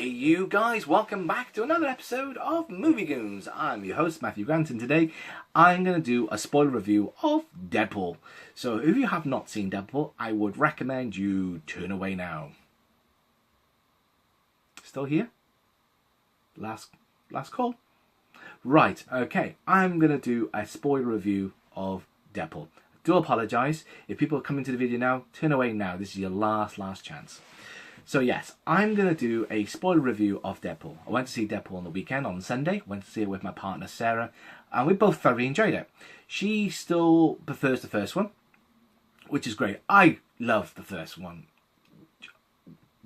Hey you guys, welcome back to another episode of MovieGoons. I'm your host Matthew Grant, and today I'm going to do a spoiler review of Deadpool. So if you have not seen Deadpool, I would recommend you turn away now. Still here? Last call? Right, okay. I'm going to do a spoiler review of Deadpool. I do apologise. If people are coming to the video now, turn away now. This is your last chance. So yes, I'm going to do a spoiler review of Deadpool. I went to see Deadpool on the weekend, on Sunday. Went to see it with my partner Sarah, and we both thoroughly enjoyed it. She still prefers the first one, which is great. I love the first one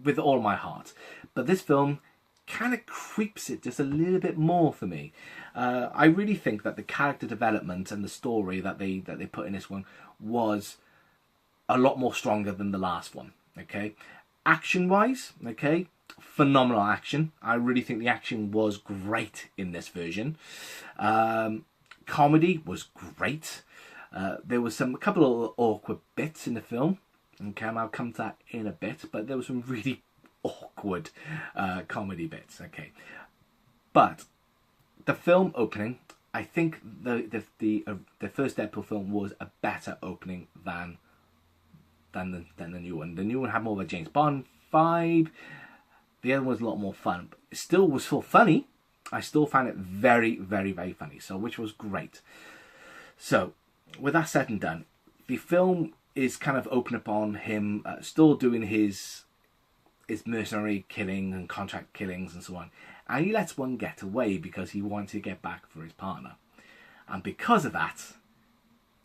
with all my heart. But this film kind of creeps it just a little bit more for me. I really think that the character development and the story that they put in this one was a lot more stronger than the last one. Okay. Action-wise, okay, phenomenal action. I really think the action was great in this version. Comedy was great. There was a couple of awkward bits in the film. Okay, and I'll come to that in a bit. But there was some really awkward comedy bits. Okay, but the film opening, I think the first Deadpool film was a better opening than the new one. The new one had more of a James Bond vibe. The other one was a lot more fun. It still was still funny. I still found it very, very, very funny. So, which was great. So, with that said and done, the film is kind of open upon him still doing his mercenary killing and contract killings and so on. And he lets one get away because he wants to get back for his partner. And because of that,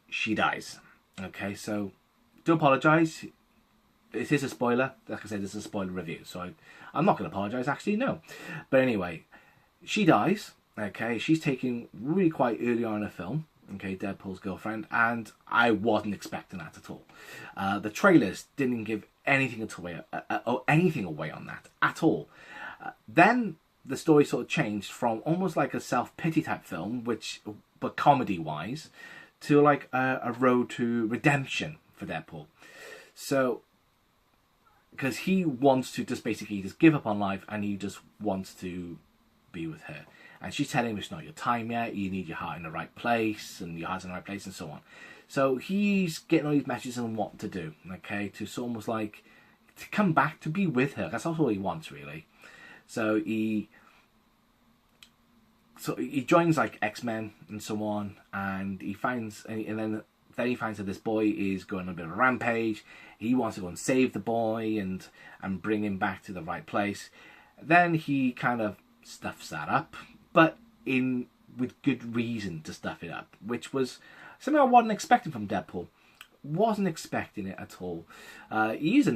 she dies. Okay, so do apologise. This is a spoiler. Like I said, this is a spoiler review, so I'm not going to apologise, actually, no. But anyway, she dies. Okay, she's taken really quite early on in the film. Okay, Deadpool's girlfriend, and I wasn't expecting that at all. The trailers didn't give anything away on that at all. Then the story sort of changed from almost like a self-pity type film, but comedy-wise, to like a road to redemption for Deadpool. So, because he wants to just basically just give up on life, and he just wants to be with her. And she's telling him it's not your time yet, you need your heart in the right place, and your heart's in the right place, and so on. So he's getting all these messages on what to do, okay, to almost like, to come back, to be with her. That's all he wants, really. So he joins like X-Men and so on, and he finds, and then he finds that this boy is going on a bit of a rampage. He wants to go and save the boy and bring him back to the right place. Then he kind of stuffs that up, but with good reason to stuff it up, which was something I wasn't expecting from Deadpool. Wasn't expecting it at all. He is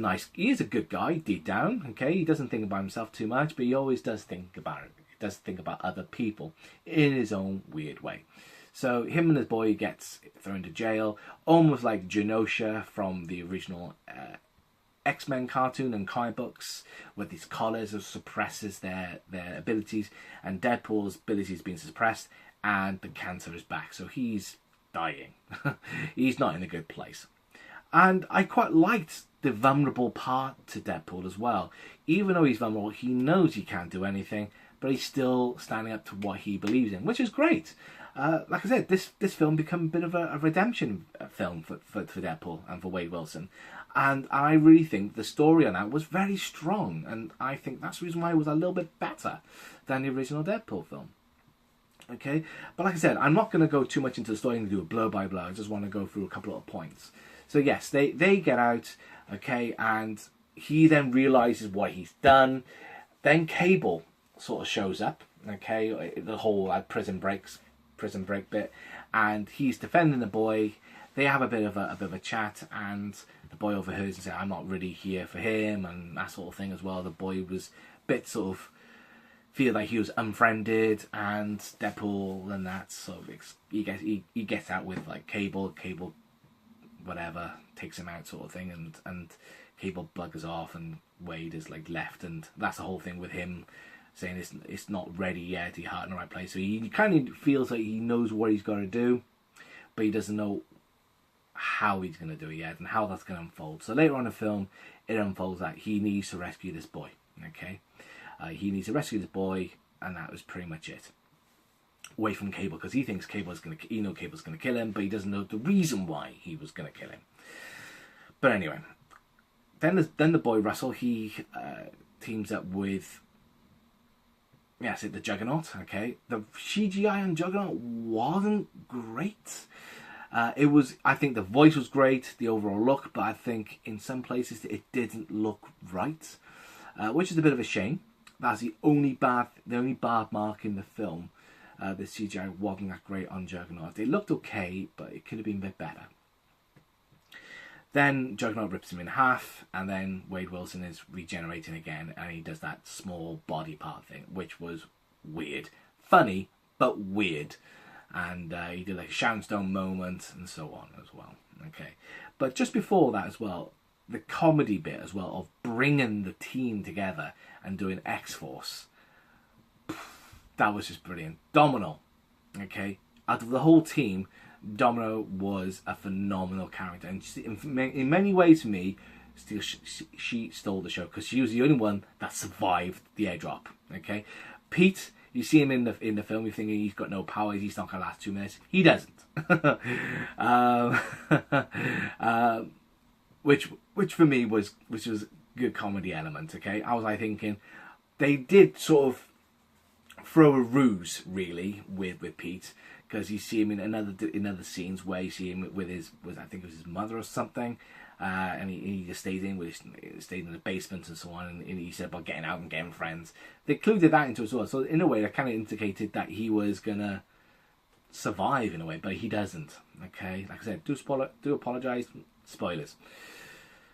a good guy deep down. Okay, he doesn't think about himself too much, but he always does think about it. He does think about other people in his own weird way. So him and his boy gets thrown to jail, almost like Genosha from the original X-Men cartoon and comic books, with these collars that suppresses their abilities, and Deadpool's abilities being suppressed, and the cancer is back. So he's dying. He's not in a good place. And I quite liked the vulnerable part to Deadpool as well. Even though he's vulnerable, he knows he can't do anything, but he's still standing up to what he believes in, which is great. Like I said, this film became a bit of a redemption film for Deadpool and for Wade Wilson. And I really think the story on that was very strong. And I think that's the reason why it was a little bit better than the original Deadpool film. Okay? But like I said, I'm not going to go too much into the story and do a blow by blow. I just want to go through a couple of points. So yes, they get out, okay, and he then realises what he's done. Then Cable sort of shows up, okay, the whole prison break bit, and he's defending the boy. They have a bit of a chat, and the boy overhears and says, "I'm not really here for him," and that sort of thing as well. The boy was a bit sort of feel like he was unfriended, and Deadpool and that, so he gets out with like Cable, whatever, takes him out sort of thing, and Cable buggers off, and Wade is like left, and that's the whole thing with him saying it's not ready yet, his heart in the right place. So he kind of feels like he knows what he's got to do, but he doesn't know how he's going to do it yet and how that's going to unfold. So later on in the film, it unfolds that he needs to rescue this boy. Okay, He needs to rescue this boy, and that was pretty much it. Away from Cable, because he thinks Cable's gonna kill him, but he doesn't know the reason why he was gonna kill him. But anyway, then the boy Russell, he teams up with, yes, the Juggernaut. Okay, the CGI on Juggernaut wasn't great. It was, I think the voice was great, the overall look, but I think in some places it didn't look right, which is a bit of a shame. That's the only bad mark in the film. The CGI wasn't that great on Juggernaut. It looked okay, but it could have been a bit better. Then Juggernaut rips him in half, and then Wade Wilson is regenerating again, and he does that small body part thing, which was weird. Funny, but weird. And he did like a Shoundstone moment, and so on as well. Okay, but just before that as well, the comedy bit as well of bringing the team together and doing X-Force, that was just brilliant. Domino, okay, out of the whole team, Domino was a phenomenal character, and in many ways for me, she stole the show, because she was the only one that survived the airdrop. Okay, Pete, you see him in the film, you're thinking he's got no powers, he's not going to last 2 minutes. He doesn't. Which for me was a good comedy element. Okay, I was like thinking they did sort of throw a ruse really with Pete, because you see him in other scenes where you see him with his mother or something, and he just stayed in the basement and so on, and he said about getting out and getting friends. They included that into it as well, so in a way that kind of indicated that he was gonna survive in a way, but he doesn't. Okay, like I said, do apologise, spoilers.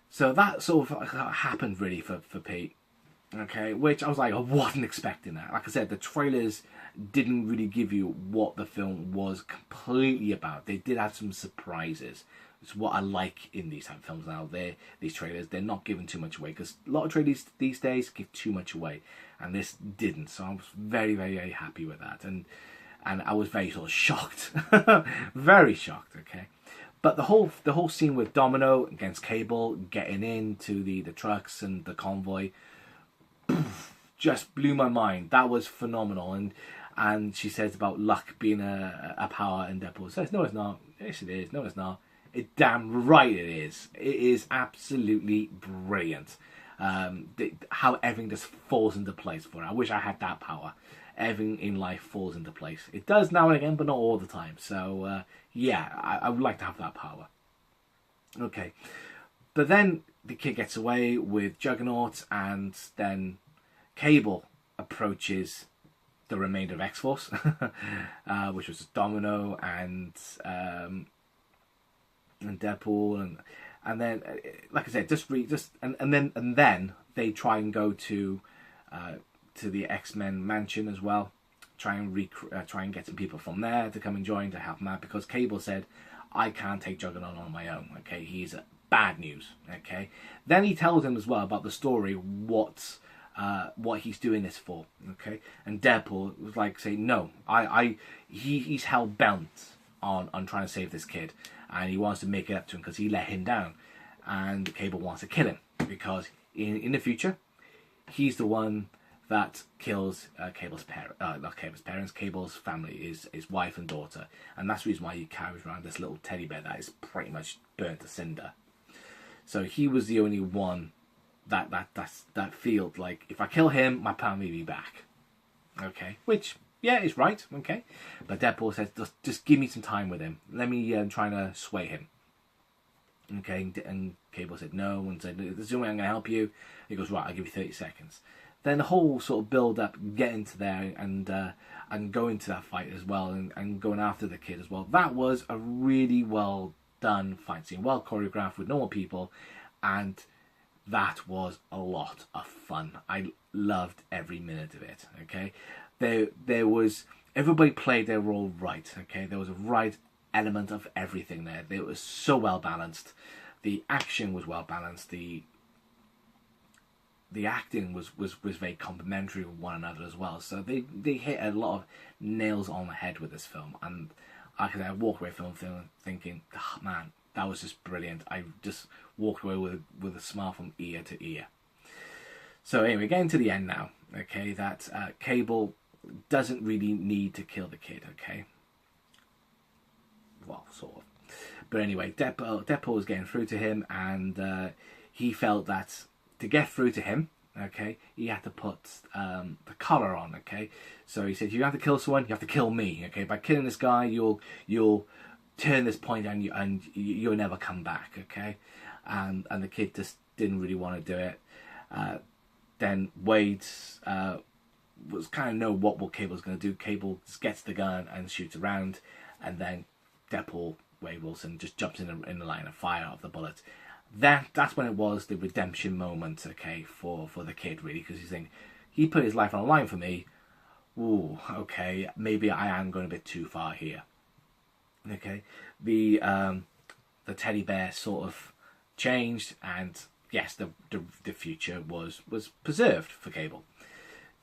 So that sort of happened really for Pete. Okay, which I was like, I wasn't expecting that. Like I said, the trailers didn't really give you what the film was completely about. They did have some surprises. It's what I like in these type of films now. These trailers, they're not giving too much away, because a lot of trailers these days give too much away, and this didn't. So I was very, very, very happy with that, and I was very sort of shocked, very shocked. Okay, but the whole scene with Domino against Cable, getting into the trucks and the convoy, just blew my mind. That was phenomenal. And she says about luck being a power, and Deadpool says, no, it's not. Yes, it is. No, it's not. It damn right it is. It is absolutely brilliant. How everything just falls into place for her. I wish I had that power. Everything in life falls into place. It does now and again, but not all the time. So, yeah, I would like to have that power. Okay. But then the kid gets away with Juggernaut, and then Cable approaches the remainder of X-Force, which was Domino and Deadpool, and then like I said, and then they try and go to the X-Men mansion as well, try and get some people from there to come and join to help them out, because Cable said, I can't take Juggernaut on my own. Okay, he's bad news. Okay, then he tells him as well about the story, what he's doing this for. Okay, and Deadpool was like saying, no, he's hell bent on trying to save this kid, and he wants to make it up to him because he let him down, and Cable wants to kill him because in the future he's the one that kills Cable's parents, Cable's family, his wife and daughter, and that's the reason why he carries around this little teddy bear that is pretty much burnt to cinder. So he was the only one that felt like, if I kill him, my family will be back. Okay, which, yeah, is right. Okay, but Deadpool says, just give me some time with him. Let me try to sway him. Okay, and Cable said no, and said, this is the only way I'm going to help you. He goes, right, I'll give you 30 seconds. Then the whole sort of build up, getting to there and going to that fight as well, and going after the kid as well. That was a really well done fight scene, well choreographed with normal people, and that was a lot of fun. I loved every minute of it. Okay, there was, everybody played their role right. Okay, there was a right element of everything there. It was so well balanced. The action was well balanced. The acting was very complementary with one another as well. So they hit a lot of nails on the head with this film, and I walked away from the film thinking, oh, man, that was just brilliant. I just walked away with a smile from ear to ear. So anyway, getting to the end now. Okay, that Cable doesn't really need to kill the kid. Okay, well, sort of. But anyway, Deadpool was getting through to him, and he felt that to get through to him, okay, he had to put the collar on. Okay, so he said, you have to kill someone, you have to kill me. Okay, by killing this guy, you'll turn this point and you'll never come back. Okay, and the kid just didn't really want to do it. Then Wade was kind of know what Cable's going to do. Cable just gets the gun and shoots around, and then Deadpool, Wade Wilson, just jumps in the line of fire of the bullets. That's when it was the redemption moment, okay, for the kid, really, because he's thinking, he put his life on the line for me. Ooh, okay, maybe I am going a bit too far here. Okay, the teddy bear sort of changed, and yes, the future was preserved for Cable.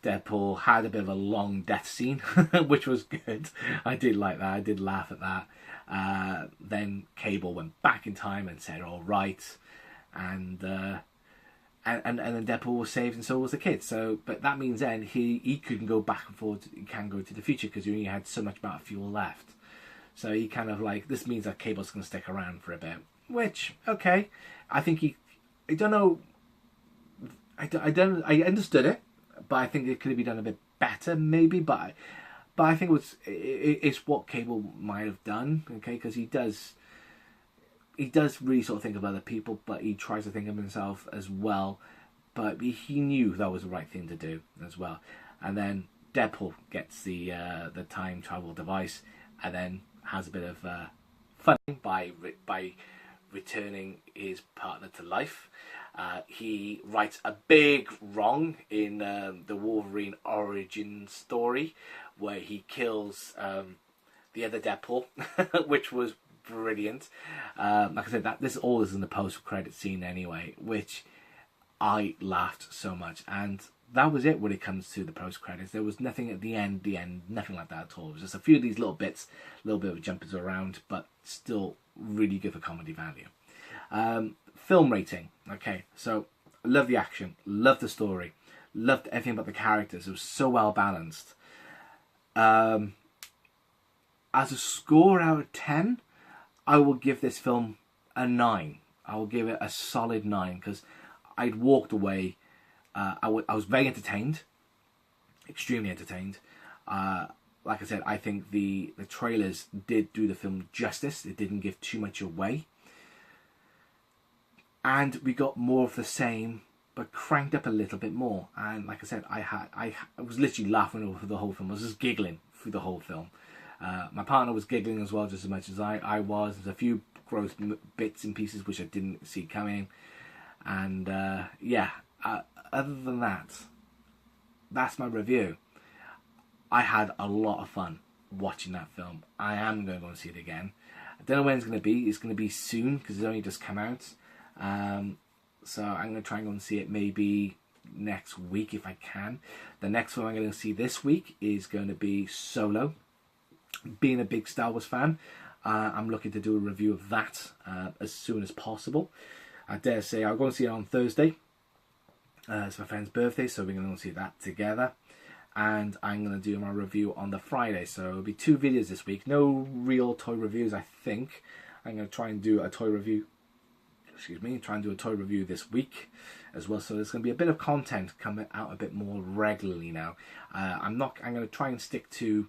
Deadpool had a bit of a long death scene, which was good. I did like that. I did laugh at that. Then Cable went back in time and said, "All right," and then Deadpool was saved, and so was the kid. So, but that means then he couldn't go back and forth. He can't go to the future because he only had so much amount of fuel left. So he kind of like, this means that Cable's going to stick around for a bit. Which, okay, I think I don't know. I understood it. But I think it could have been done a bit better, maybe. But I think it's what Cable might have done, okay? Because he does really sort of think of other people, but he tries to think of himself as well. But he knew that was the right thing to do as well. And then Deadpool gets the time travel device, and then has a bit of fun by returning his partner to life. He writes a big wrong in the Wolverine origin story, where he kills the other Deadpool, which was brilliant. Like I said, this all is in the post-credit scene anyway, which I laughed so much. And that was it when it comes to the post-credits. There was nothing at the end, nothing like that at all. It was just a few of these little bits, a little bit of jumpers around, but still really good for comedy value. Film rating. Okay, so love the action, love the story, loved everything about the characters. It was so well balanced. As a score out of 10, I will give this film a 9. I will give it a solid 9 because I'd walked away. I was very entertained, extremely entertained. Like I said, I think the trailers did do the film justice. It didn't give too much away. And we got more of the same, but cranked up a little bit more. And like I said, I was literally laughing over the whole film. I was just giggling through the whole film. My partner was giggling as well, just as much as I was. There's a few gross bits and pieces which I didn't see coming. And yeah, other than that, that's my review. I had a lot of fun watching that film. I am going to go and see it again. I don't know when it's going to be. It's going to be soon because it's only just come out. So I'm going to try and go and see it maybe next week if I can. The next film I'm going to see this week is going to be Solo. Being a big Star Wars fan, I'm looking to do a review of that as soon as possible. I dare say I'll go and see it on Thursday. It's my friend's birthday, so we're going to go and see that together. And I'm going to do my review on the Friday. So it'll be 2 videos this week. No real toy reviews, I think. I'm going to try and do a toy review. Try and do a toy review this week as well. So there's going to be a bit of content coming out a bit more regularly now. I'm going to try and stick to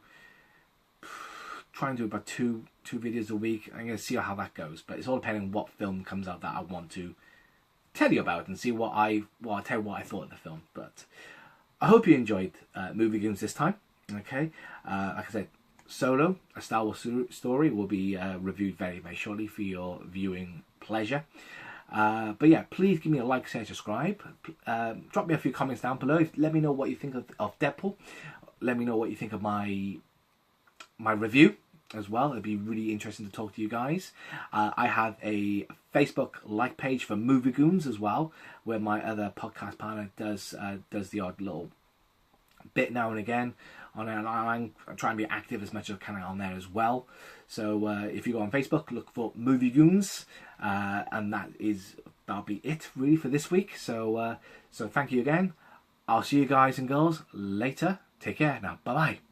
try and do about two videos a week. I'm going to see how that goes. But it's all depending on what film comes out that I want to tell you about and see what I thought of the film. But I hope you enjoyed MovieGoons this time. Okay, like I said, Solo, a Star Wars story, will be reviewed very, very shortly for your viewing pleasure. But yeah, please give me a like, share, subscribe. Drop me a few comments down below. Let me know what you think of Deadpool. Let me know what you think of my review as well. It'd be really interesting to talk to you guys. I have a Facebook like page for MovieGoons as well, where my other podcast partner does the odd little bit now and again on there, and I'm trying to be active as much as I can on there as well. So if you go on Facebook, look for MovieGoons, and that is that'll be it really for this week. So thank you again. I'll see you guys and girls later. Take care now. Bye bye.